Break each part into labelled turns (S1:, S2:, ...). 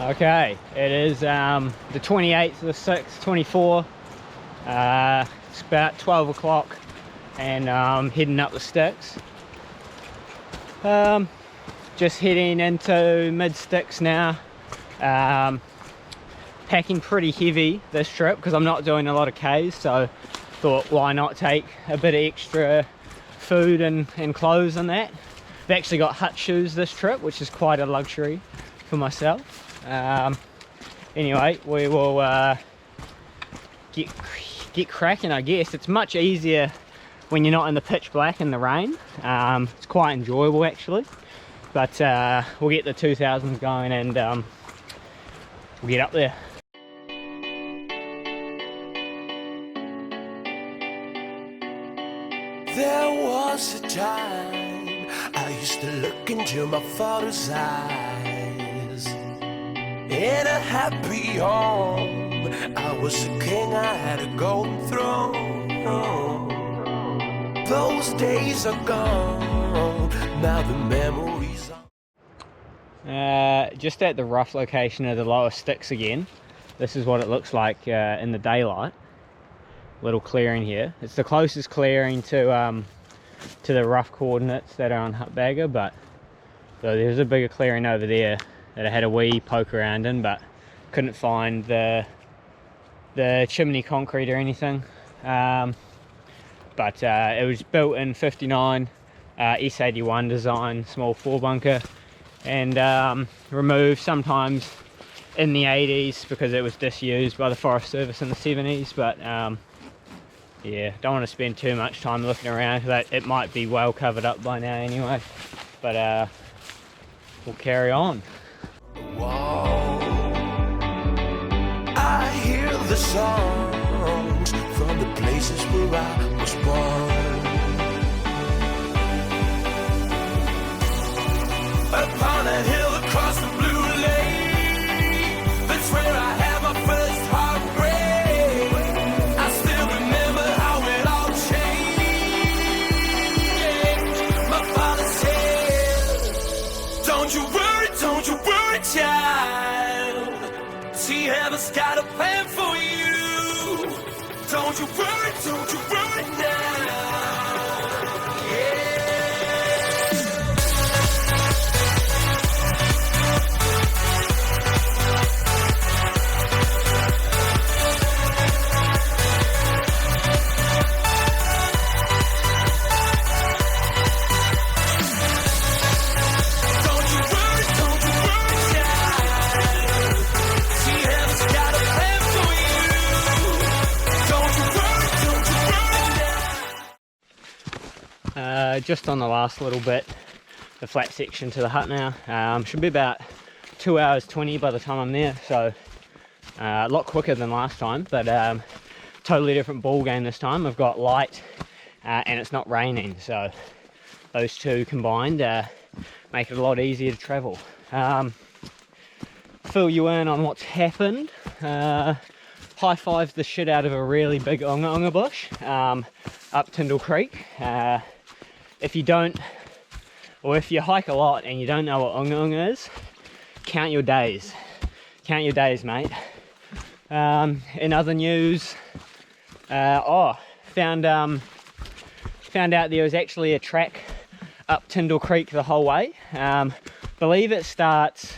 S1: Okay, it is the 28th of the 6th, 24. It's about 12 o'clock and I'm heading up the Styx. Just heading into mid-Styx now. Packing pretty heavy this trip because I'm not doing a lot of Ks, so thought why not take a bit of extra food and clothes and that. I've actually got hut shoes this trip, which is quite a luxury for myself. Anyway, we will get cracking, I guess. It's much easier when you're not in the pitch black in the rain. It's quite enjoyable actually, but we'll get the 2000s going and we'll get up there.
S2: There was a time I used to look into my father's eyes. In a happy home, I was a king, I had a golden throne. Those days are gone, now the memories are...
S1: Just at the rough location of the lower Styx again. This is what it looks like in the daylight. Little clearing here. It's the closest clearing to the rough coordinates that are on Hutbagger, but so there's a bigger clearing over there that I had a wee poke around in, but couldn't find the chimney concrete or anything. But it was built in 59, S81 design, small 4-bunker, and removed sometimes in the 80s because it was disused by the Forest Service in the 70s. But yeah, don't want to spend too much time looking around because it might be well covered up by now anyway. But we'll carry on.
S2: Whoa. I hear the songs from the places where I was born. Upon a hill across the blue lake, that's where I had my first heartbreak. I still remember how it all changed. My father said, don't you worry, child. See, heaven's got a plan for you. Don't you worry now.
S1: Just on the last little bit, the flat section to the hut now. Should be about 2 hours 20 by the time I'm there, so a lot quicker than last time, but totally different ball game this time. I've got light and it's not raining, so those two combined make it a lot easier to travel. Fill you in on what's happened. High-fived the shit out of a really big unga bush up Tyndall Creek. If you don't, or if you hike a lot and you don't know what unga is, count your days. Count your days, mate. In other news, found out there was actually a track up Tyndall Creek the whole way. Believe it starts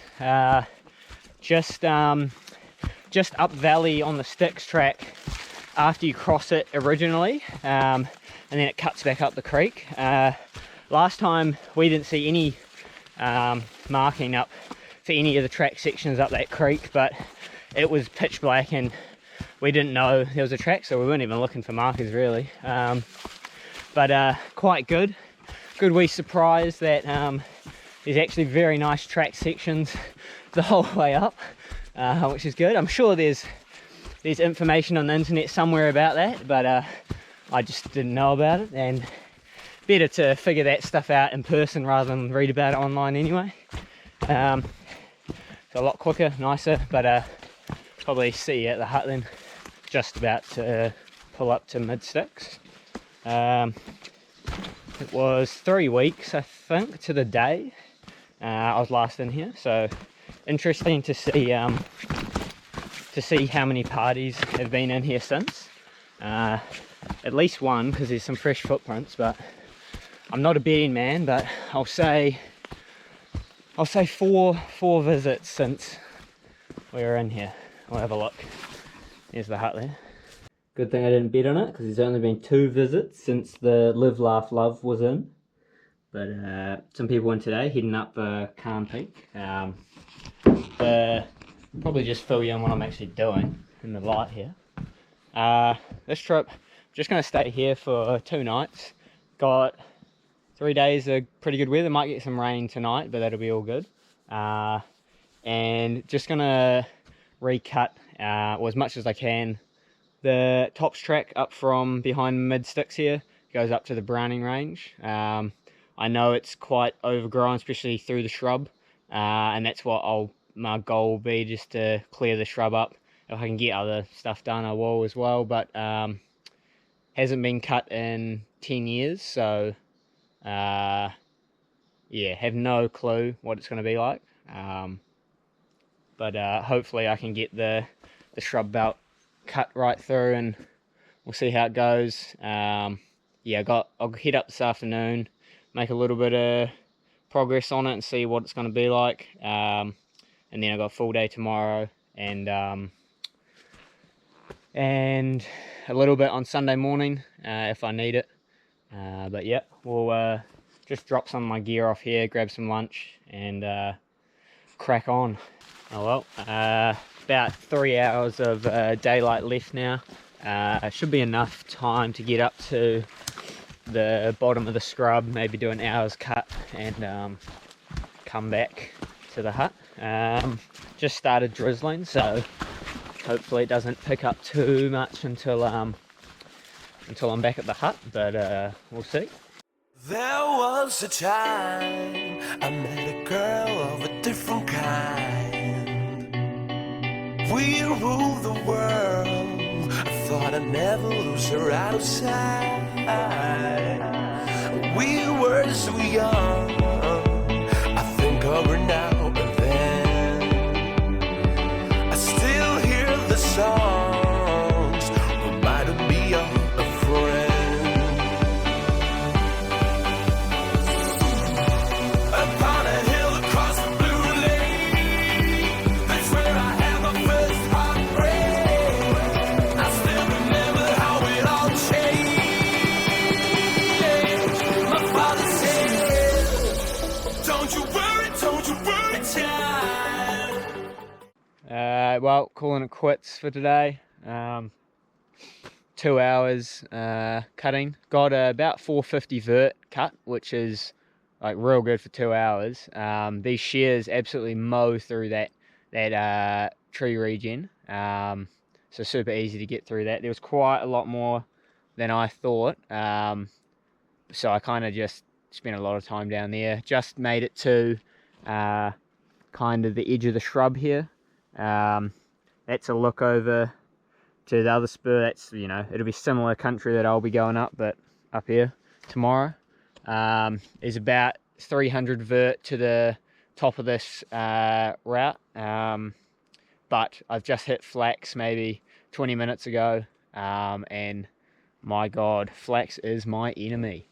S1: just up valley on the Styx track after you cross it originally, and then it cuts back up the creek. Last time we didn't see any marking up for any of the track sections up that creek, but it was pitch black and we didn't know there was a track, so we weren't even looking for markers really. But quite good wee surprise that there's actually very nice track sections the whole way up, which is good. I'm sure there's information on the internet somewhere about that, but I just didn't know about it, and better to figure that stuff out in person rather than read about it online anyway. It's a lot quicker, nicer, but probably see you at the hut then. Just about to pull up to mid-Styx. It was 3 weeks, I think, to the day I was last in here, so interesting to see how many parties have been in here since. At least one, because there's some fresh footprints, but I'm not a betting man, but I'll say four visits since we were in here. We'll have a look. There's the hut there. Good thing I didn't bet on it, because there's only been 2 visits since the Live Laugh Love was in. But some people in today, heading up Carin Peak. Probably just fill you in what I'm actually doing in the light here. This trip, just going to stay here for 2 nights. Got 3 days of pretty good weather. Might get some rain tonight, but that'll be all good. And just going to recut as much as I can. The tops track up from behind mid Styx here goes up to the Browning range. I know it's quite overgrown, especially through the shrub, and that's what my goal will be, just to clear the shrub up. If I can get other stuff done, I will as well, but hasn't been cut in 10 years, so yeah, have no clue what it's going to be like. But hopefully I can get the shrub belt cut right through, and we'll see how it goes. Yeah, I'll head up this afternoon, make a little bit of progress on it and see what it's going to be like. And then I've got a full day tomorrow, and a little bit on Sunday morning if I need it. But yeah, we'll just drop some of my gear off here, grab some lunch, and crack on. Oh well, about 3 hours of daylight left now. Should be enough time to get up to the bottom of the scrub, maybe do an hour's cut, and come back to the hut. Just started drizzling, so hopefully it doesn't pick up too much until I'm back at the hut, but we'll see.
S2: There was a time I met a girl of a different kind. We ruled the world. I thought I'd never lose her out of sight. We were so young. I think of her now and then. I still hear the songs reminding me of a friend. Upon a hill across the blue lake, that's where I had my first heartbreak. I still remember how it all changed. My father said, don't you worry, child.
S1: Well, calling it quits for today. 2 hours cutting. Got about 450 vert cut, which is like real good for 2 hours. These shears absolutely mow through that tree regen, so super easy to get through that. There was quite a lot more than I thought, so I kind of just spent a lot of time down there. Just made it to kind of the edge of the shrub here. That's a look over to the other spur. That's, you know, it'll be similar country that I'll be going up, but up here tomorrow. Is about 300 vert to the top of this route, but I've just hit flax maybe 20 minutes ago, and my god, flax is my enemy.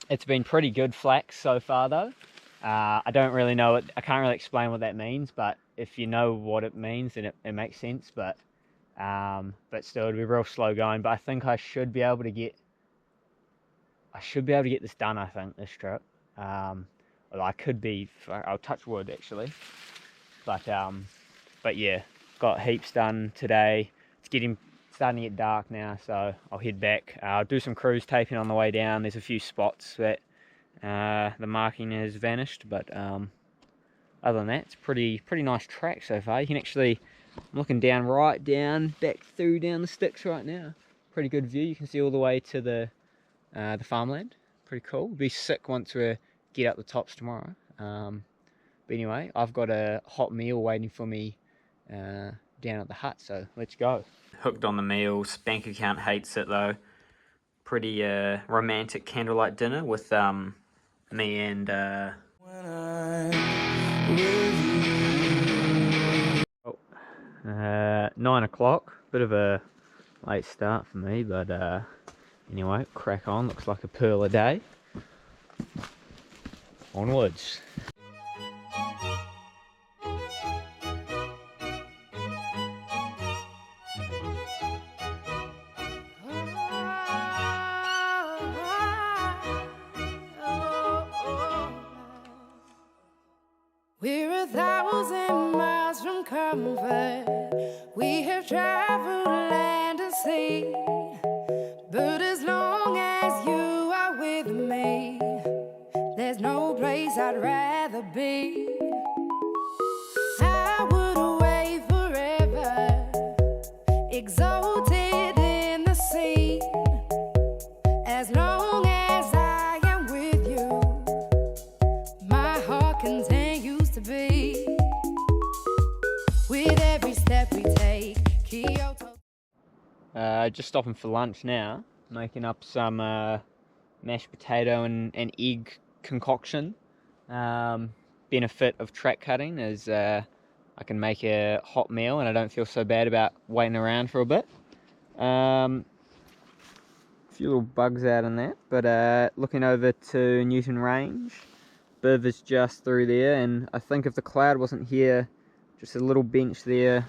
S1: It's been pretty good flax so far though. I don't really know it, I can't really explain what that means, but if you know what it means, then it makes sense. But still, it'll be real slow going. But I think I should be able to get this done, I think, this trip. Well, I could be, I'll touch wood actually, but yeah, got heaps done today. It's starting to get dark now, so I'll head back. I'll do some cruise taping on the way down. There's a few spots that the marking has vanished, but other than that, it's pretty nice track so far. You can actually, I'm looking right down, back through down the Styx right now. Pretty good view. You can see all the way to the farmland. Pretty cool. It'll be sick once we get up the tops tomorrow. But anyway, I've got a hot meal waiting for me down at the hut, so let's go. Hooked on the meals. Bank account hates it though. Pretty romantic candlelight dinner with me and
S2: When I
S1: Oh, 9 o'clock, bit of a late start for me, but anyway, crack on. Looks like a pearl a day. Onwards.
S3: We're 1,000 miles from comfort. We have traveled land and sea. But as long as you are with me, there's no place I'd rather be. I would away forever, exalted in the sea. As long as I am with you, my heart continues to beat. With every step we take, Kyoto.
S1: Just stopping for lunch now, making up some mashed potato and egg concoction. Benefit of track cutting is I can make a hot meal and I don't feel so bad about waiting around for a bit. A few little bugs out in that, but looking over to Newton Range, Biv is just through there, and I think if the cloud wasn't here, just a little bench there,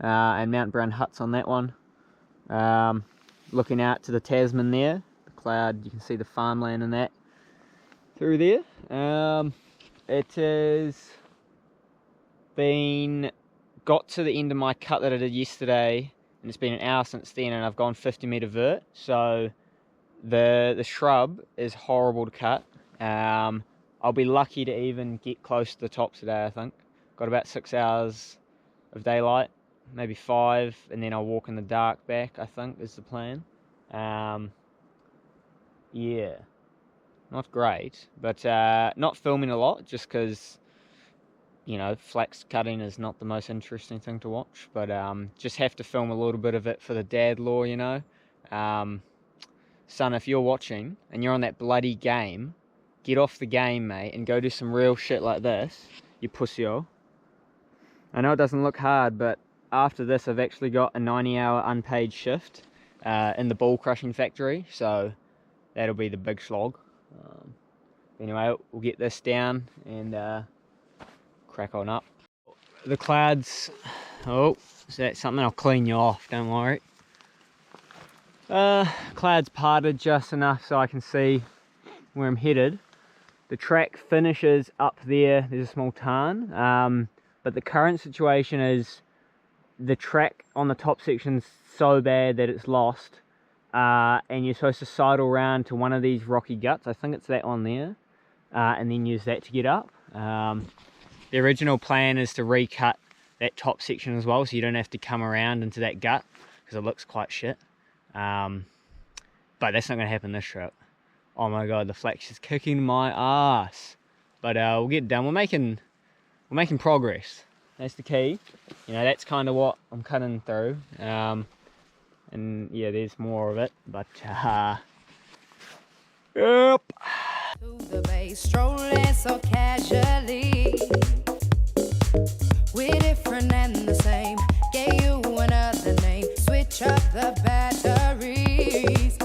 S1: and Mount Brown huts on that one. Looking out to the Tasman there, the cloud, you can see the farmland and that through there. It has got to the end of my cut that I did yesterday, and it's been an hour since then, and I've gone 50-metre vert, so the shrub is horrible to cut. I'll be lucky to even get close to the top today, I think. Got about 6 hours of daylight, maybe 5, and then I'll walk in the dark back, I think, is the plan. Yeah, not great, but not filming a lot, just because, you know, flax cutting is not the most interesting thing to watch, but just have to film a little bit of it for the dad lore, you know. Son, if you're watching and you're on that bloody game, get off the game, mate, and go do some real shit like this, you pussy-o. I know it doesn't look hard, but after this I've actually got a 90-hour unpaid shift in the ball crushing factory, so that'll be the big slog. Anyway, we'll get this down and crack on up. The clouds, oh, so that's something I'll clean you off, don't worry. Clouds parted just enough so I can see where I'm headed. The track finishes up there, there's a small tarn, but the current situation is the track on the top section's so bad that it's lost, and you're supposed to sidle around to one of these rocky guts, I think it's that one there, and then use that to get up. The original plan is to recut that top section as well, so you don't have to come around into that gut, because it looks quite shit. But that's not going to happen this trip. Oh my god, the flax is kicking my ass. But we'll get done. We're making progress. That's the key. You know, that's kind of what I'm cutting through. And yeah, there's more of it. But yep.
S3: To the bay, strolling so casually. We're different and the same. Gave you another name. Switch up the batteries.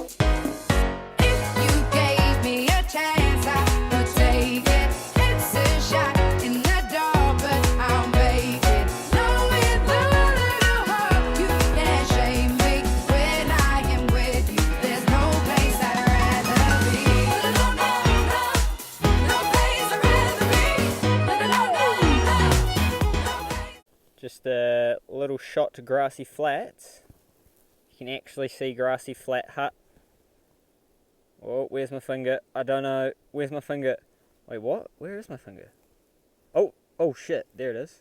S3: If you gave me a chance, I would take it. It's a shot in the dark, but I'll make it. Knowing the little hope you can't shame me. When I am with you, there's no place I'd rather be. No place I'd rather be.
S1: Just a little shot to Grassy Flats. You can actually see Grassy Flat Hut. Oh, where's my finger? I don't know. Where's my finger? Wait, what? Where is my finger? Oh shit, there it is.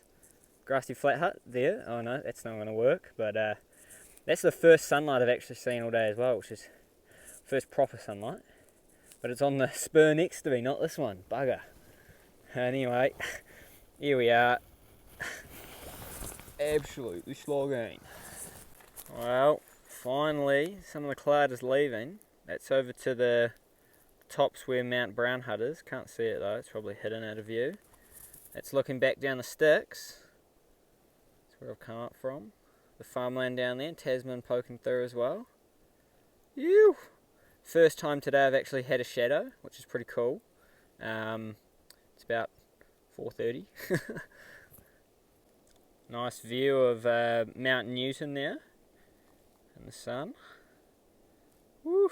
S1: Grassy Flat Hut, there. Oh no, that's not going to work. But that's the first sunlight I've actually seen all day as well, which is first proper sunlight. But it's on the spur next to me, not this one. Bugger. Anyway, here we are. Absolutely slogging. Well, finally, some of the cloud is leaving. That's over to the tops where Mount Brown Hut is. Can't see it though, it's probably hidden out of view. It's looking back down the Styx. That's where I've come up from. The farmland down there, Tasman poking through as well. Ew! First time today I've actually had a shadow, which is pretty cool. It's about 4:30. Nice view of Mount Newton there in the sun. Woof!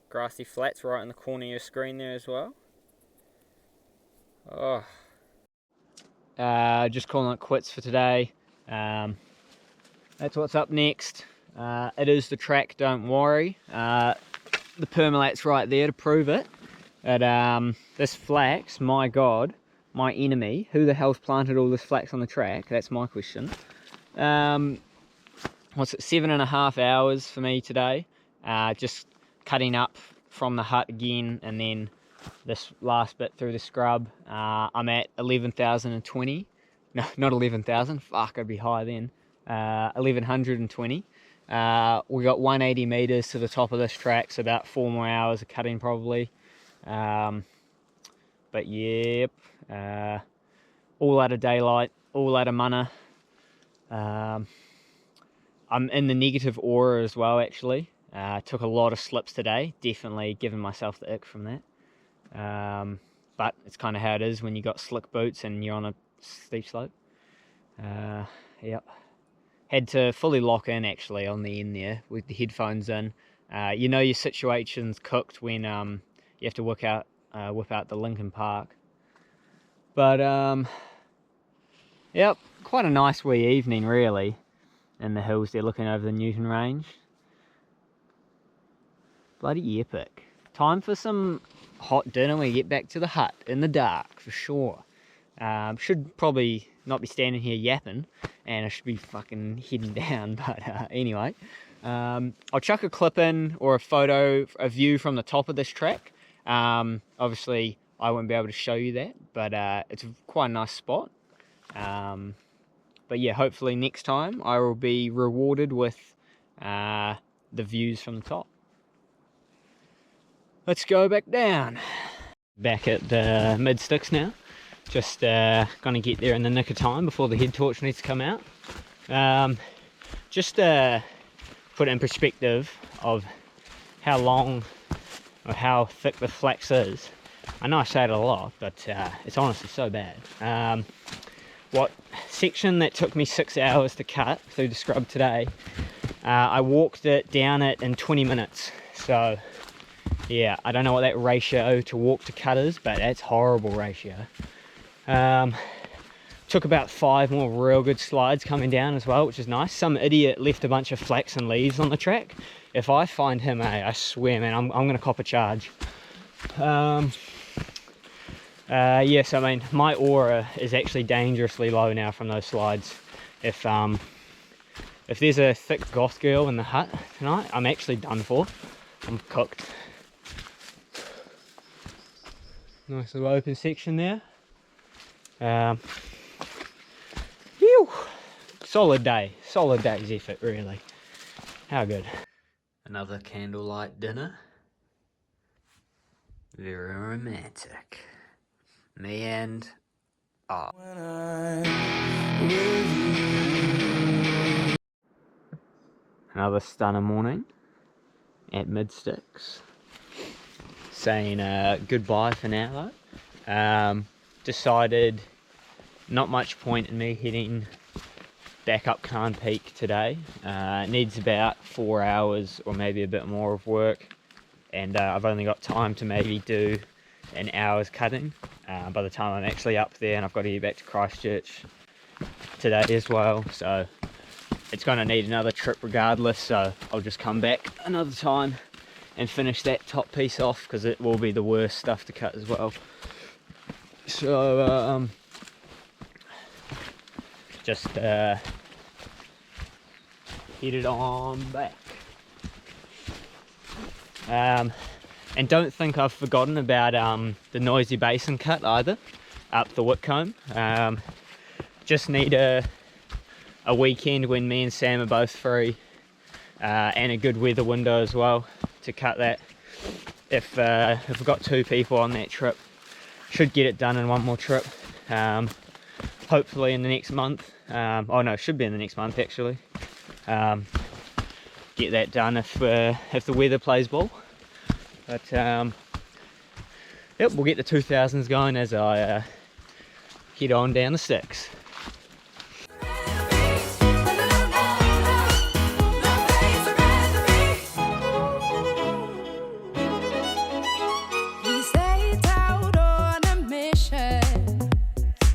S1: Grassy flats right in the corner of your screen there as well. Oh. Just calling it quits for today. That's what's up next. It is the track, don't worry. The permalat's right there to prove it. But this flax, my god, my enemy, who the hell's planted all this flax on the track? That's my question. What's it, 7.5 hours for me today. Just cutting up from the hut again, and then this last bit through the scrub. I'm at 11,020. No, not 11,000. Fuck, I'd be high then. 1120. We got 180 meters to the top of this track, so about 4 more hours of cutting probably. But yep, all out of daylight, all out of mana. I'm in the negative aura as well, actually. Took a lot of slips today, definitely giving myself the ick from that. But it's kind of how it is when you got slick boots and you're on a steep slope. Yep. Had to fully lock in actually on the end there with the headphones in. You know your situation's cooked when you have to whip out the Lincoln Park. But yep, quite a nice wee evening really in the hills there, looking over the Newton Range. Bloody epic. Time for some hot dinner when we get back to the hut in the dark for sure. Should probably not be standing here yapping, and I should be fucking heading down, but anyway. I'll chuck a clip in or a view from the top of this track. Obviously I won't be able to show you that, but it's quite a nice spot. But yeah, hopefully next time I will be rewarded with the views from the top. Let's go back down. Back at mid Styx now. Just gonna get there in the nick of time before the head torch needs to come out. Just put it in perspective of how long or how thick the flax is. I know I say it a lot, but it's honestly so bad. What section that took me 6 hours to cut through the scrub today, I walked it down it in 20 minutes. So yeah, I don't know what that ratio to walk to cut is, but that's horrible ratio. Took about 5 more real good slides coming down as well, which is nice. Some idiot left a bunch of flax and leaves on the track. If I find him, I swear, man, I'm gonna cop a charge. Yes, I mean, my aura is actually dangerously low now from those slides. If there's a thick goth girl in the hut tonight, I'm actually done for. I'm cooked. Nice little open section there. Whew. Solid day's effort really. How good. Another candlelight dinner. Very romantic. Me and another stunner morning at mid Styx. Saying goodbye for now though. Decided not much point in me heading back up Carin Peak today. It needs about 4 hours or maybe a bit more of work, and I've only got time to maybe do an hour's cutting by the time I'm actually up there, and I've got to get back to Christchurch today as well, so it's going to need another trip regardless. So I'll just come back another time and finish that top piece off, because it will be the worst stuff to cut as well. So just headed on back. And don't think I've forgotten about the Noisy Basin cut either, up the Whitcomb. Just need a weekend when me and Sam are both free, and a good weather window as well to cut that. If we've got 2 people on that trip, should get it done in one more trip. hopefully in the next month. Oh no, should be in the next month actually. Get that done if the weather plays ball. But yep, we'll get the 2000s going as I head on down the Styx.
S3: We set out on a mission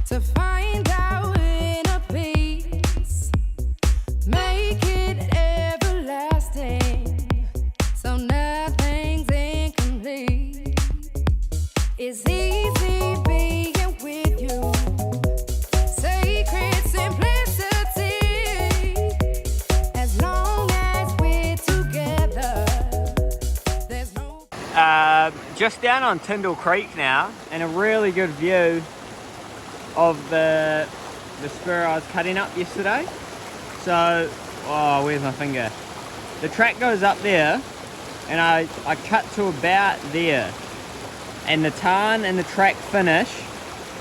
S3: to find our inner peace, make it everlasting, so nothing's incomplete. It's easy being with you, sacred simplicity, as long as we're together, there's no
S1: Just down on Tyndall Creek now, and a really good view of the spur I was cutting up yesterday. So, oh, where's my finger? The track goes up there, and I cut to about there, and the tarn and the track finish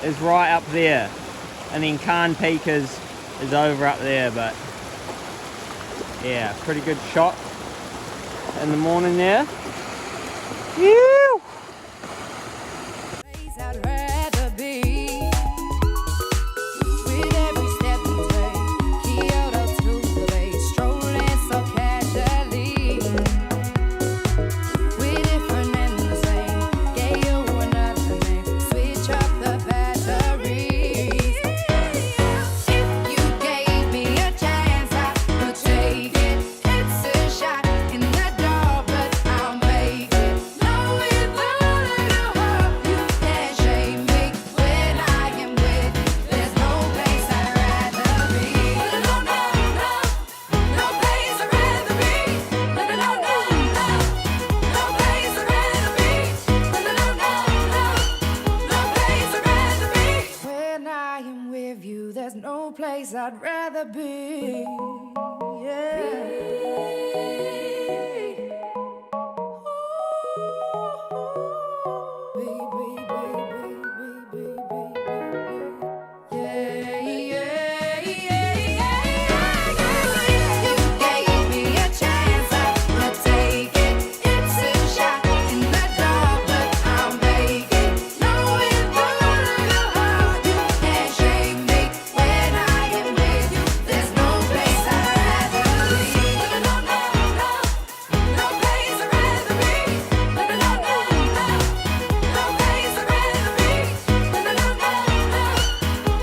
S1: is right up there, and then Carin Peak is over up there. But yeah, pretty good shot in the morning there. Phew.
S3: place I'd rather be. With every step we take, Kyoto to the bay, strolling so casually. We're different and the same, gave you another name, switch up the batteries. If you gave me a chance, I would take it. It's a shot in the dark, but I'll make it. Knowing that you can't shame me when I am with you. There's no place I'd rather be. No, no, no, no place I'd rather be. No, no, no, no, no place I'd rather be. No, no, no, no,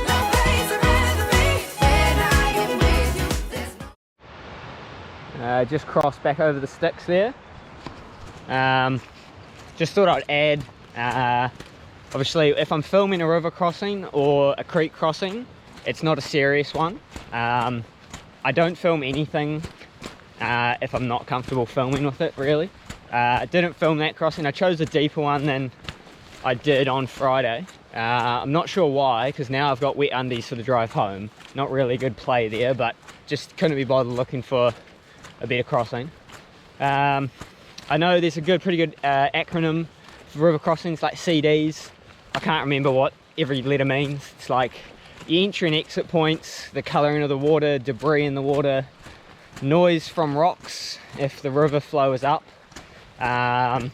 S3: no place I'd rather be. When I am with you, there's no place I'd rather be.
S1: Just crossed back over the Styx there. Just thought I'd add, obviously if I'm filming a river crossing or a creek crossing, it's not a serious one. I don't film anything if I'm not comfortable filming with it, really. I didn't film that crossing. I chose a deeper one than I did on Friday. I'm not sure why, because now I've got wet undies for the drive home. Not really good play there, but just couldn't be bothered looking for a better crossing. I know there's a pretty good acronym for river crossings, like CDs. I can't remember what every letter means. It's like the entry and exit points, the colouring of the water, debris in the water, noise from rocks if the river flow is up. I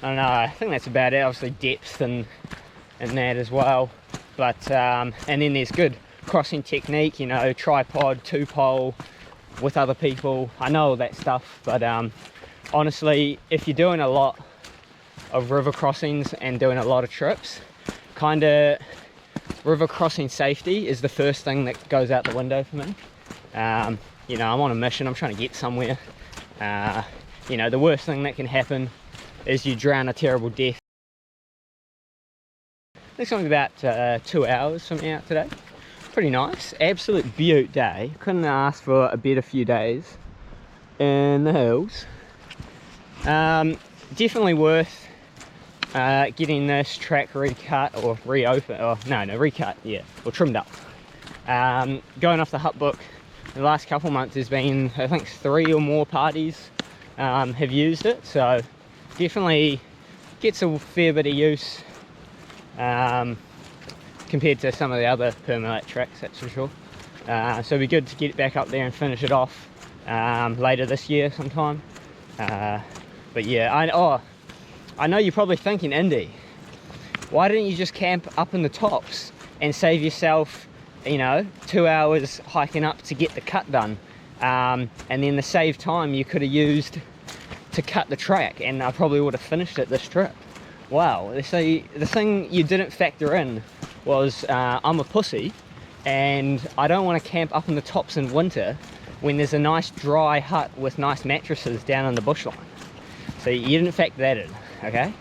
S1: don't know, I think that's about it. Obviously depth and that as well. But and then there's good crossing technique, you know, tripod, two-pole, with other people. I know all that stuff, but honestly, if you're doing a lot of river crossings and doing a lot of trips, kind of river crossing safety is the first thing that goes out the window for me. You know, I'm on a mission, I'm trying to get somewhere. You know, the worst thing that can happen is you drown a terrible death. It's only about 2 hours from out today. Pretty nice, absolute beaut day. Couldn't ask for a better few days in the hills. Definitely worth getting this track recut or reopened, or no, recut, yeah, or trimmed up. Going off the hut book, the last couple months there's been, I think, 3 or more parties have used it, so definitely gets a fair bit of use. compared to some of the other permalate tracks, that's for sure. So it'd be good to get back up there and finish it off later this year sometime. But yeah, I know you're probably thinking, Indy, why didn't you just camp up in the tops and save yourself, you know, 2 hours hiking up to get the cut done, and then the saved time you could have used to cut the track, and I probably would have finished it this trip. Wow. So the thing you didn't factor in was I'm a pussy and I don't want to camp up in the tops in winter when there's a nice dry hut with nice mattresses down on the bushline. So you didn't factor that in, okay?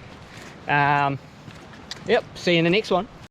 S1: Yep, see you in the next one.